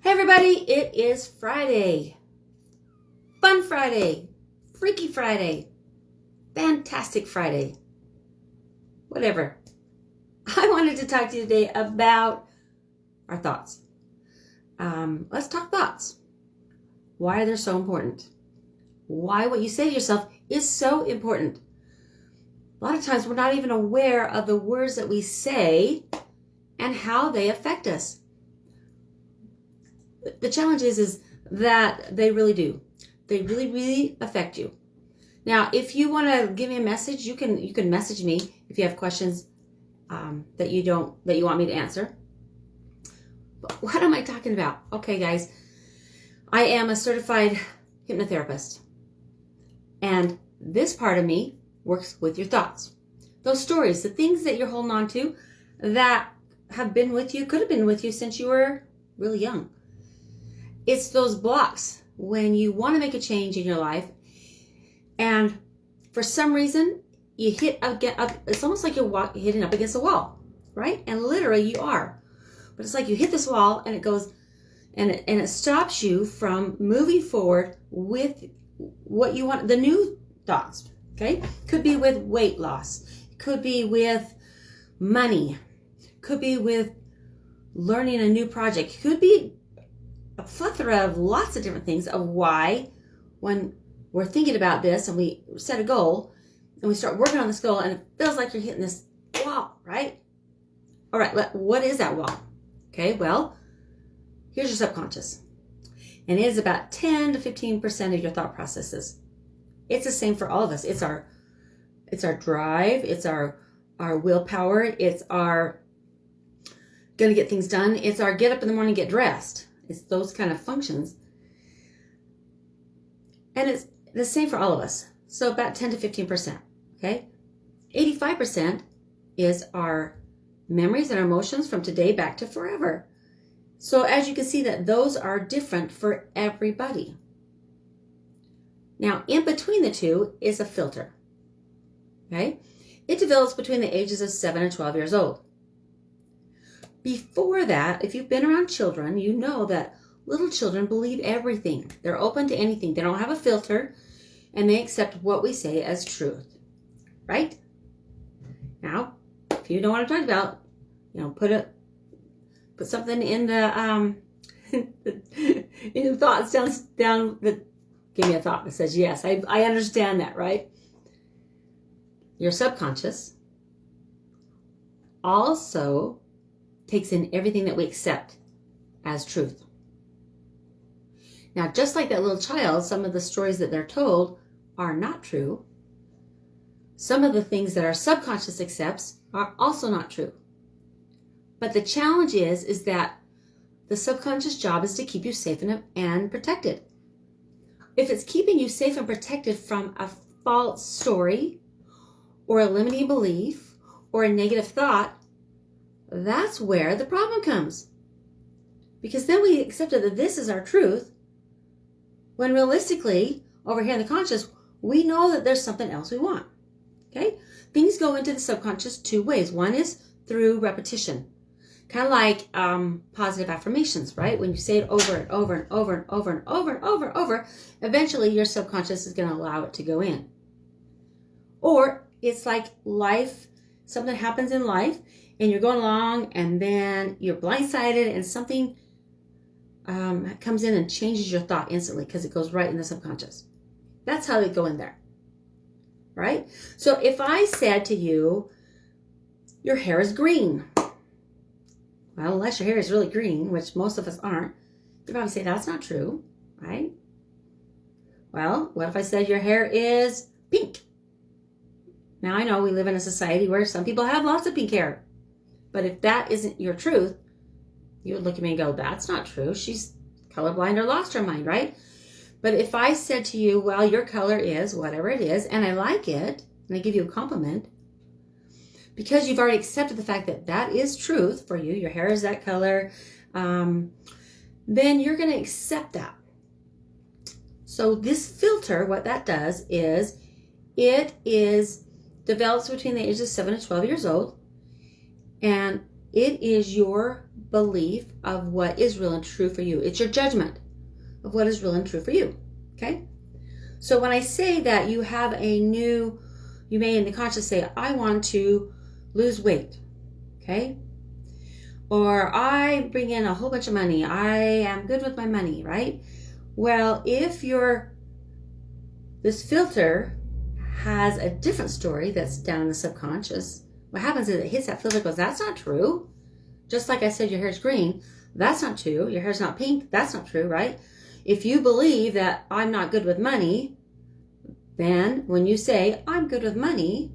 Hey everybody, it is Friday. Fun Friday. Freaky Friday. Fantastic Friday. Whatever. I wanted to talk to you today about our thoughts. Let's talk thoughts. Why they're so important. Why what you say to yourself is so important. A lot of times we're not even aware of the words that we say and how they affect us. The challenge is that they really do. They really affect you. Now, if you want to give me a message, you can message me if you have questions that you want me to answer. But what am I talking about? Okay, guys, I am a certified hypnotherapist, and this part of me works with your thoughts. Those stories, the things that you're holding on to that have been with you, could have been with you since you were really young. It's those blocks when you want to make a change in your life, and for some reason you hit up. It's almost like you're hitting up against a wall, right? And literally you are. But it's like you hit this wall and it goes, and it stops you from moving forward with what you want, the new thoughts. Okay, could be with weight loss, could be with money, could be with learning a new project, could be a plethora of lots of different things of why when we're thinking about this and we set a goal and we start working on this goal and it feels like you're hitting this wall, right? All right, what is that wall? Okay, well, here's your subconscious. And it is about 10 to 15% of your thought processes. It's the same for all of us. It's our drive, it's our willpower, it's our gonna get things done, it's our get up in the morning, get dressed. It's those kind of functions. And it's the same for all of us. So about 10 to 15%, okay? 85% is our memories and our emotions from today back to forever. So as you can see that those are different for everybody. Now, in between the two is a filter, okay? It develops between the ages of 7 and 12 years old. Before that, if you've been around children, you know that little children believe everything. They're open to anything. They don't have a filter, and they accept what we say as truth, right? Now, if you know what I'm talking about, put something in the in the thoughts down. Give me a thought that says yes. I understand that, right? Your subconscious also takes in everything that we accept as truth. Now, just like that little child, some of the stories that they're told are not true. Some of the things that our subconscious accepts are also not true. But the challenge is that the subconscious job is to keep you safe and protected. If it's keeping you safe and protected from a false story or a limiting belief or a negative thought, that's where the problem comes. Because then we accepted that this is our truth, when realistically, over here in the conscious, we know that there's something else we want. Okay? Things go into the subconscious two ways. One is through repetition. Kind of like positive affirmations, right? When you say it over and over and over and over and over and over and over, eventually your subconscious is going to allow it to go in. Or it's like life, something happens in life, and you're going along, and then you're blindsided, and something comes in and changes your thought instantly because it goes right in the subconscious. That's how they go in there, right? So if I said to you, your hair is green. Well, unless your hair is really green, which most of us aren't, you'd probably say that's not true, right? Well, what if I said your hair is pink? Now, I know we live in a society where some people have lots of pink hair. But if that isn't your truth, you would look at me and go, that's not true. She's colorblind or lost her mind, right? But if I said to you, well, your color is whatever it is, and I like it, and I give you a compliment, because you've already accepted the fact that that is truth for you, your hair is that color, then you're going to accept that. So this filter, what that does is, develops between the ages of 7 and 12 years old, and it is your belief of what is real and true for you. It's your judgment of what is real and true for you. Okay? So when I say that you may in the conscious say, I want to lose weight. Okay? Or I bring in a whole bunch of money. I am good with my money, right? Well, if this filter has a different story that's down in the subconscious, what happens is it hits that filter, goes, that's not true. Just like I said, your hair's green. That's not true. Your hair's not pink. That's not true, right? If you believe that I'm not good with money, then when you say, I'm good with money,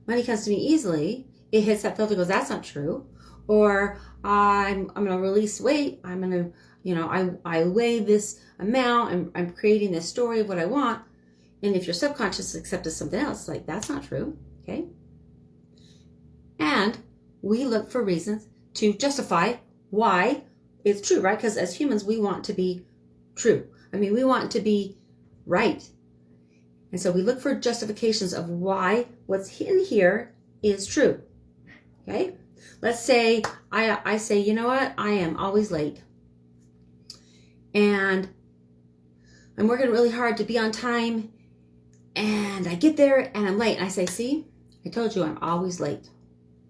money comes to me easily, it hits that filter, goes, that's not true. Or I'm going to release weight. I'm going to, I weigh this amount and I'm creating this story of what I want. And if your subconscious accepts something else, like that's not true. Okay. And we look for reasons to justify why it's true, right? Because as humans, we want to be true. We want to be right. And so we look for justifications of why what's in here is true. Okay. Let's say I say, you know what? I am always late. And I'm working really hard to be on time. And I get there and I'm late. And I say, see, I told you I'm always late.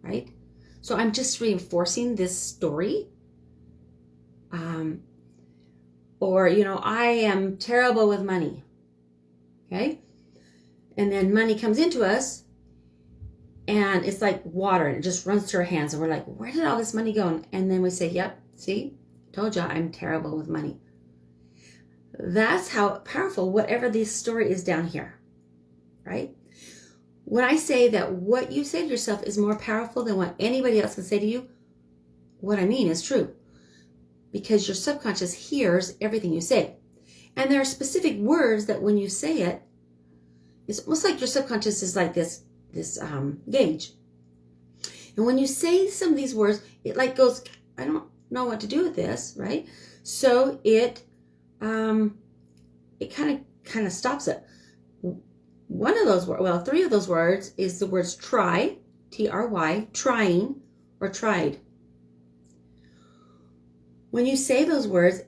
Right? So I'm just reinforcing this story. Or, I am terrible with money. Okay? And then money comes into us. And it's like water, and it just runs through our hands. And we're like, where did all this money go? And then we say, yep, see, I told you I'm terrible with money. That's how powerful whatever this story is down here, right? When I say that what you say to yourself is more powerful than what anybody else can say to you, what I mean is true. Because your subconscious hears everything you say. And there are specific words that when you say it, it's almost like your subconscious is like this gauge. And when you say some of these words, it like goes, I don't know what to do with this, right? So it kind of stops it. One of those words, well, 3 of those words is the words try, T-R-Y, trying, or tried. When you say those words,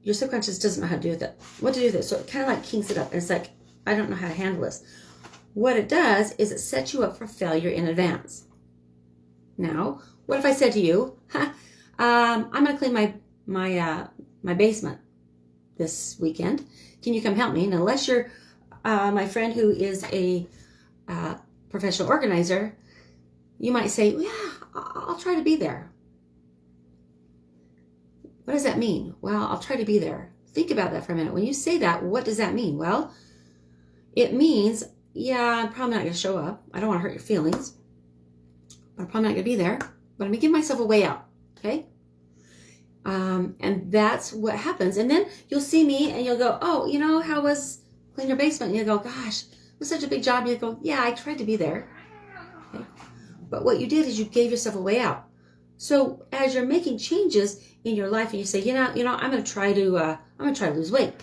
your subconscious doesn't know how to do with it, what to do with it. So it kind of like kinks it up. And it's like, I don't know how to handle this. What it does is it sets you up for failure in advance. Now, what if I said to you, I'm going to clean my basement this weekend. Can you come help me? And unless you're my friend who is a professional organizer, you might say, yeah, I'll try to be there. What does that mean? Well, I'll try to be there. Think about that for a minute. When you say that, what does that mean? Well, it means, yeah, I'm probably not going to show up. I don't want to hurt your feelings. But I'm probably not going to be there. But I'm going to give myself a way out. Okay? And that's what happens. And then you'll see me and you'll go, oh, how was clean your basement? And you'll go, gosh, it was such a big job. And you'll go, yeah, I tried to be there. Okay? But what you did is you gave yourself a way out. So as you're making changes in your life and you say, I'm going to try to lose weight.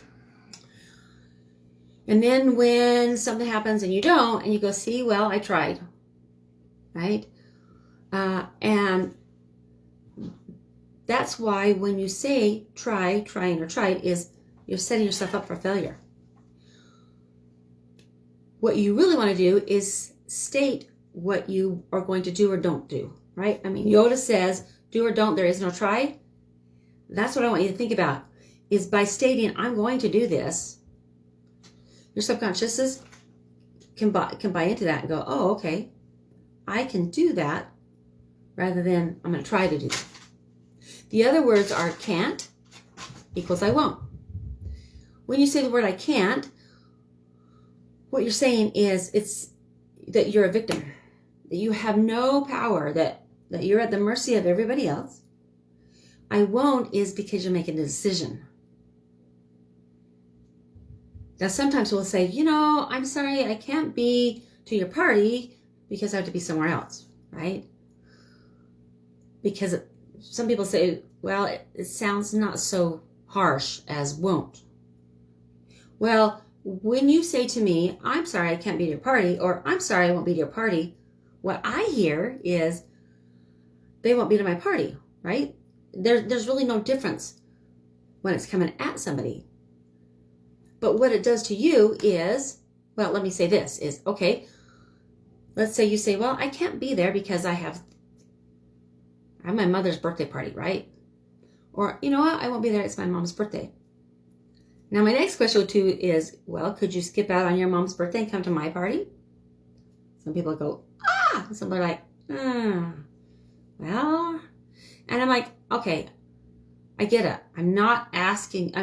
And then when something happens and you don't, and you go, see, well, I tried, right? And that's why when you say trying or tried is you're setting yourself up for failure. What you really want to do is state what you are going to do or don't do, right? Yoda says, do or don't, there is no try. That's what I want you to think about, is by stating, I'm going to do this, your subconscious can buy into that and go, oh, okay, I can do that, rather than I'm going to try to do that. The other words are can't equals I won't. When you say the word I can't, what you're saying is it's that you're a victim, that you have no power, that you're at the mercy of everybody else. I won't is because you're making a decision. Now, sometimes we'll say, I'm sorry, I can't be to your party because I have to be somewhere else, right? Because some people say, well, it sounds not so harsh as won't. Well, when you say to me, I'm sorry, I can't be to your party, or I'm sorry, I won't be to your party, what I hear is they won't be to my party. right? There's really no difference when it's coming at somebody. But what it does to you is, well, let me say this, is, okay, let's say you say, well, I can't be there because I have my mother's birthday party, right? Or, you know what, I won't be there, it's my mom's birthday. Now, my next question to you is, well, could you skip out on your mom's birthday and come to my party? Some people go, and some are like, well, and I'm like, okay, I get it. I'm not asking,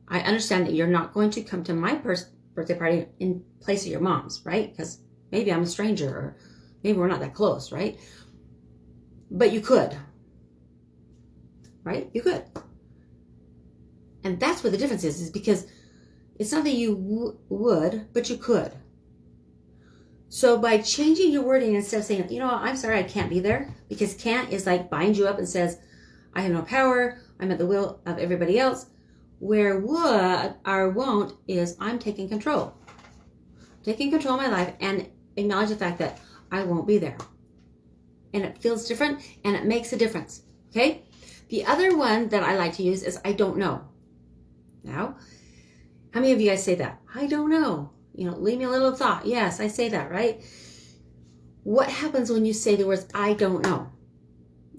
I understand that you're not going to come to my birthday party in place of your mom's, right? Because maybe I'm a stranger, or maybe we're not that close, right? But you could, right? You could. And that's what the difference is because it's not that you would, but you could. So by changing your wording, instead of saying, you know what, I'm sorry, I can't be there, because can't is like binds you up and says, I have no power, I'm at the will of everybody else. Where would or won't is I'm taking control. Taking control of my life and acknowledge the fact that I won't be there. And it feels different and it makes a difference. Okay? The other one that I like to use is I don't know. Now, how many of you guys say that? I don't know. Leave me a little thought. Yes, I say that, right? What happens when you say the words, I don't know?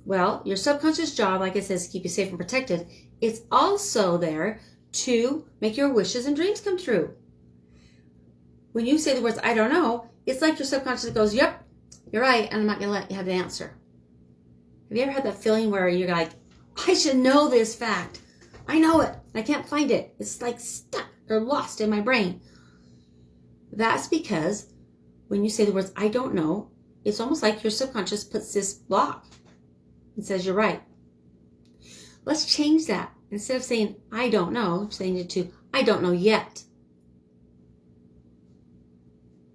Well, your subconscious job, like it says, keep you safe and protected. It's also there to make your wishes and dreams come true. When you say the words, I don't know, it's like your subconscious goes, yep, you're right, and I'm not going to let you have the answer. Have you ever had that feeling where you're like, I should know this fact. I know it. I can't find it. It's like stuck or lost in my brain. That's because when you say the words, I don't know, it's almost like your subconscious puts this block and says, you're right. Let's change that. Instead of saying, I don't know, change it to, I don't know yet.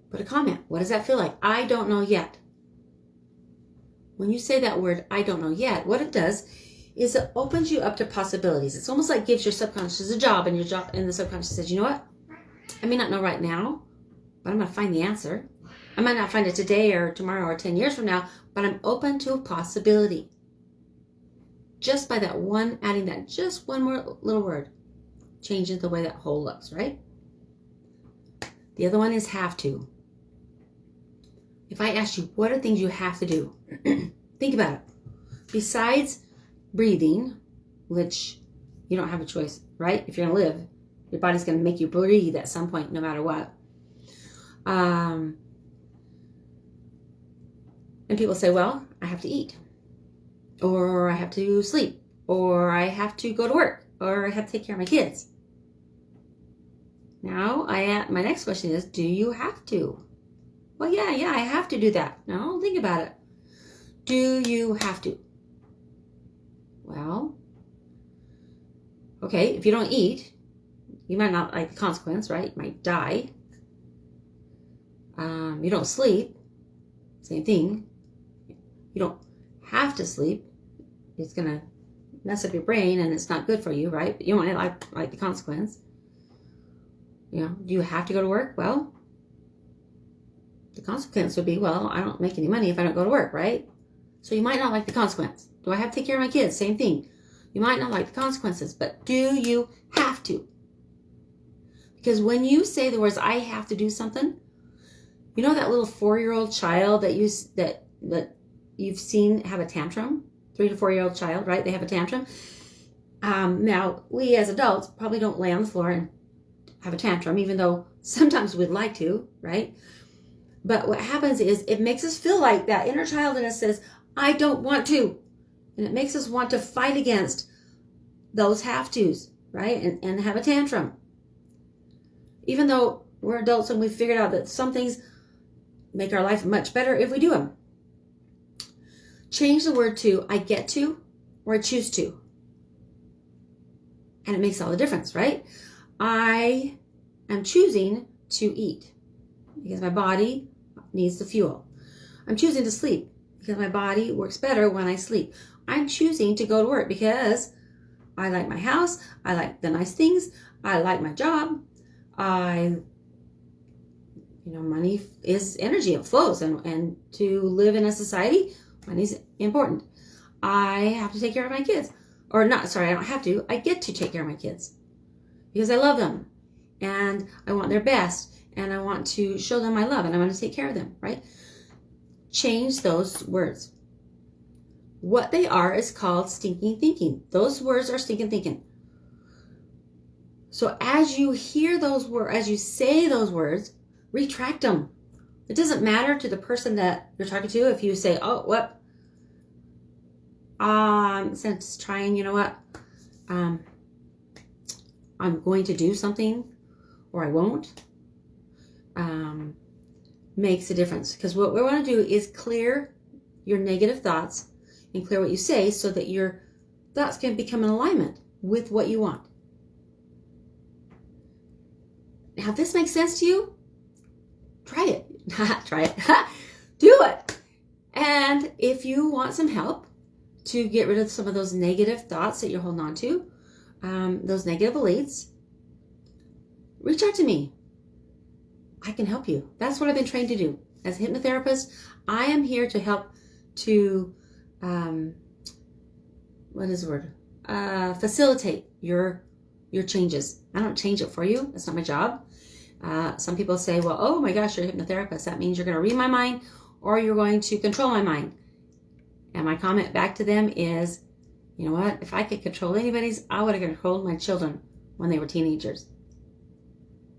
Put a comment. What does that feel like? I don't know yet. When you say that word, I don't know yet, what it does is it opens you up to possibilities. It's almost like gives your subconscious a job, and the subconscious says, you know what? I may not know right now, but I'm going to find the answer. I might not find it today or tomorrow or 10 years from now, but I'm open to a possibility. Just by that one, adding that just one more little word, changes the way that whole looks, right? The other one is have to. If I ask you, what are things you have to do? Think about it. Besides breathing, which you don't have a choice, right? If you're going to live, your body's going to make you breathe at some point, no matter what. And people say, well, I have to eat, or I have to sleep, or I have to go to work, or I have to take care of my kids. Now, my next question is, do you have to? Well, yeah, I have to do that. No, think about it. Do you have to? Well, okay, if you don't eat, you might not like the consequence, right? You might die. You don't sleep, same thing. You don't have to sleep. It's going to mess up your brain and it's not good for you, right? But you don't like the consequence. Do you have to go to work? Well, the consequence would be, well, I don't make any money if I don't go to work, right? So you might not like the consequence. Do I have to take care of my kids? Same thing. You might not like the consequences, but do you have to? Because when you say the words, I have to do something, you know that little 4-year-old child that you've seen have a tantrum? 3 to 4-year-old child, right? They have a tantrum. Now, we as adults probably don't lay on the floor and have a tantrum, even though sometimes we'd like to, right? But what happens is it makes us feel like that inner child in us says, I don't want to. And it makes us want to fight against those have-tos, right? And have a tantrum. Even though we're adults and we've figured out that some things make our life much better if we do them. Change the word to I get to or I choose to. And it makes all the difference, right? I am choosing to eat because my body needs the fuel. I'm choosing to sleep because my body works better when I sleep. I'm choosing to go to work because I like my house. I like the nice things. I like my job. Money is energy. It flows. And to live in a society, money is important. I have to take care of my kids. Or not, sorry, I don't have to. I get to take care of my kids because I love them and I want their best and I want to show them my love and I want to take care of them, right? Change those words. What they are is called stinking thinking. Those words are stinking thinking. So as you hear those words, as you say those words, retract them. It doesn't matter to the person that you're talking to if you say, oh, what? Since trying, you know what? I'm going to do something or I won't. Makes a difference. Because what we want to do is clear your negative thoughts and clear what you say so that your thoughts can become in alignment with what you want. Now, if this makes sense to you, try it. Try it. Do it. And if you want some help to get rid of some of those negative thoughts that you're holding on to, those negative beliefs, reach out to me. I can help you. That's what I've been trained to do. As a hypnotherapist, I am here to help to, facilitate your changes. I don't change it for you. That's not my job. Some people say, well, oh my gosh, you're a hypnotherapist. That means you're going to read my mind or you're going to control my mind. And my comment back to them is, you know what? If I could control anybody's, I would have controlled my children when they were teenagers.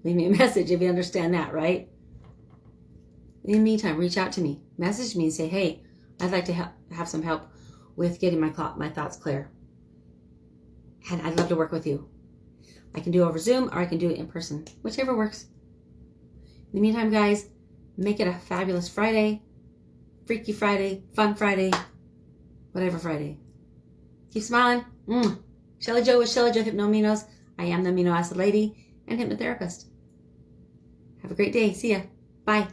Leave me a message if you understand that, right? In the meantime, reach out to me. Message me and say, hey, I'd like to have some help with getting my thoughts clear. And I'd love to work with you. I can do it over Zoom or I can do it in person, whichever works. In the meantime, guys, make it a fabulous Friday, Freaky Friday, Fun Friday, whatever Friday. Keep smiling. Shelly Jo with Shelly Jo Hypnominos. I am the Amino Acid Lady and hypnotherapist. Have a great day. See ya. Bye.